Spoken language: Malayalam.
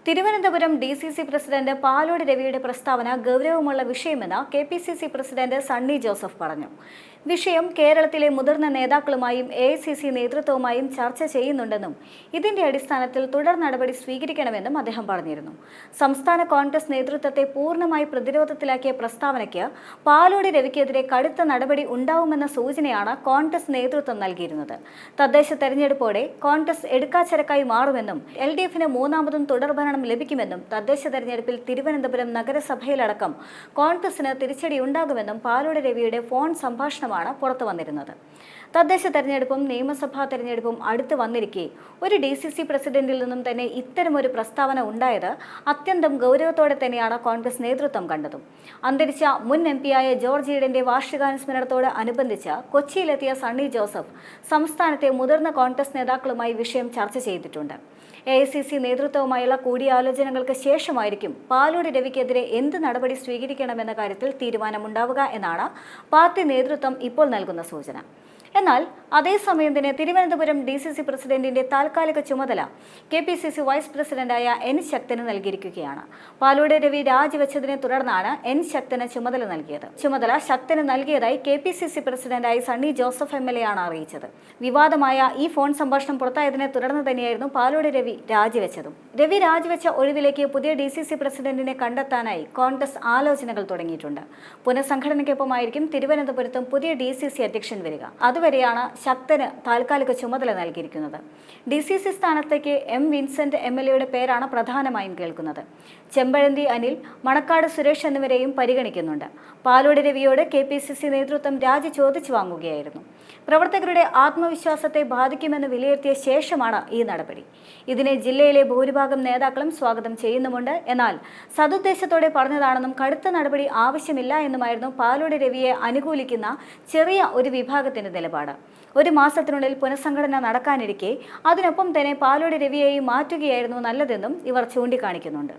തിരുവനന്തപുരം ഡി.സി.സി പ്രസിഡന്റ് പാലോട് രവിയുടെ പ്രസ്താവന ഗൗരവമുള്ള വിഷയമെന്ന് കെ.പി.സി.സി പ്രസിഡന്റ് സണ്ണി ജോസഫ് പറഞ്ഞു. വിഷയം കേരളത്തിലെ മുതിർന്ന നേതാക്കളുമായും എ.ഐ.സി.സി നേതൃത്വവുമായും ചർച്ച ചെയ്യുന്നുണ്ടെന്നും ഇതിന്റെ അടിസ്ഥാനത്തിൽ തുടർ നടപടി സ്വീകരിക്കണമെന്നും അദ്ദേഹം പറഞ്ഞിരുന്നു. സംസ്ഥാന കോൺഗ്രസ് നേതൃത്വത്തെ പൂർണ്ണമായി പ്രതിരോധത്തിലാക്കിയ പ്രസ്താവനയ്ക്ക് പാലോട് രവിക്കെതിരെ കടുത്ത നടപടി ഉണ്ടാവുമെന്ന സൂചനയാണ് കോൺഗ്രസ് നേതൃത്വം നൽകിയിരുന്നത്. തദ്ദേശ തെരഞ്ഞെടുപ്പോടെ കോൺഗ്രസ് എടുക്കാച്ചരക്കായി മാറുമെന്നും എൽ.ഡി.എഫിന് മൂന്നാമതും തുടർഭരണം ലഭിക്കുമെന്നും തദ്ദേശ തെരഞ്ഞെടുപ്പിൽ തിരുവനന്തപുരം നഗരസഭയിലടക്കം കോൺഗ്രസിന് തിരിച്ചടിയുണ്ടാകുമെന്നും പാലോട് രവിയുടെ ഫോൺ സംഭാഷണം പുറത്തു വന്നിരുന്നത്. തദ്ദേശ തെരഞ്ഞെടുപ്പും നിയമസഭാ തെരഞ്ഞെടുപ്പും അടുത്ത് വന്നിരിക്കെ ഒരു ഡി.സി.സി പ്രസിഡന്റിൽ നിന്നും തന്നെ ഇത്തരമൊരു പ്രസ്താവന ഉണ്ടായത് അത്യന്തം ഗൗരവത്തോടെ തന്നെയാണ് കോൺഗ്രസ് നേതൃത്വം കണ്ടതും. അന്തരിച്ച മുൻ എം.പിയായ ജോർജ് ഈഡന്റെ വാർഷികാനുസ്മരണത്തോട് അനുബന്ധിച്ച് കൊച്ചിയിലെത്തിയ സണ്ണി ജോസഫ് സംസ്ഥാനത്തെ മുതിർന്ന കോൺഗ്രസ് നേതാക്കളുമായി വിഷയം ചർച്ച ചെയ്തിട്ടുണ്ട്. എ.ഐ.സി.സി നേതൃത്വവുമായുള്ള കൂടിയാലോചനകൾക്ക് ശേഷമായിരിക്കും പാലോട് രവിക്കെതിരെ എന്ത് നടപടി സ്വീകരിക്കണമെന്ന കാര്യത്തിൽ തീരുമാനമുണ്ടാവുക എന്നാണ് പാർട്ടി നേതൃത്വം ഇപ്പോൾ നൽകുന്ന സൂചന. എന്നാൽ അതേസമയം തന്നെ തിരുവനന്തപുരം ഡി.സി.സി പ്രസിഡന്റിന്റെ താൽക്കാലിക ചുമതല കെ.പി.സി.സി വൈസ് പ്രസിഡന്റായ എൻ ശക്തന് നൽകിയിരിക്കുകയാണ്. പാലോട് രവി രാജിവെച്ചതിനെ തുടർന്നാണ് എൻ ശക്തന് ചുമതല നൽകിയത്. ചുമതല ശക്തന് നൽകിയതായി കെ.പി.സി.സി പ്രസിഡന്റായി സണ്ണി ജോസഫ് എം.എൽ.എ ആണ് അറിയിച്ചത്. വിവാദമായ ഈ ഫോൺ സംഭാഷണം പുറത്തായതിനെ തുടർന്ന് തന്നെയായിരുന്നു പാലോട് രവി രാജിവെച്ചതും. രവി രാജിവെച്ച ഒഴിവിലേക്ക് പുതിയ ഡി.സി.സി പ്രസിഡന്റിനെ കണ്ടെത്താനായി കോൺഗ്രസ് ആലോചനകൾ തുടങ്ങിയിട്ടുണ്ട്. പുനഃസംഘടനയ്ക്കൊപ്പമായിരിക്കും തിരുവനന്തപുരത്തും പുതിയ ഡി.സി.സി അധ്യക്ഷൻ വരിക. അതുവരെയാണ് ശക്തന് താൽക്കാലിക ചുമതല നൽകിയിരിക്കുന്നത്. ഡി.സി.സി സ്ഥാനത്തേക്ക് എം വിൻസെന്റ് എം.എൽ.എയുടെ പേരാണ് പ്രധാനമായും കേൾക്കുന്നത്. ചെമ്പഴന്തി അനിൽ, മണക്കാട് സുരേഷ് എന്നിവരെയും പരിഗണിക്കുന്നുണ്ട്. പാലോട് രവിയോട് കെ.പി.സി.സി നേതൃത്വം രാജി ചോദിച്ചു വാങ്ങുകയായിരുന്നു. പ്രവർത്തകരുടെ ആത്മവിശ്വാസത്തെ ബാധിക്കുമെന്ന് വിലയിരുത്തിയ ശേഷമാണ് ഈ നടപടി. ഇതിനെ ജില്ലയിലെ ഭൂരിഭാഗം നേതാക്കളും സ്വാഗതം ചെയ്യുന്നുമുണ്ട്. എന്നാൽ സതുദ്ദേശത്തോടെ പറഞ്ഞതാണെന്നും കടുത്ത നടപടി ആവശ്യമില്ല എന്നുമായിരുന്നു പാലോട് രവിയെ അനുകൂലിക്കുന്ന ചെറിയ ഒരു വിഭാഗത്തിന്റെ നിലപാട്. ഒരു മാസത്തിനുള്ളിൽ പുനഃസംഘടന നടക്കാനിരിക്കെ അതിനൊപ്പം തന്നെ പാലോട് രവിയെയും മാറ്റുകയായിരുന്നു നല്ലതെന്നും ഇവർ ചൂണ്ടിക്കാണിക്കുന്നുണ്ട്.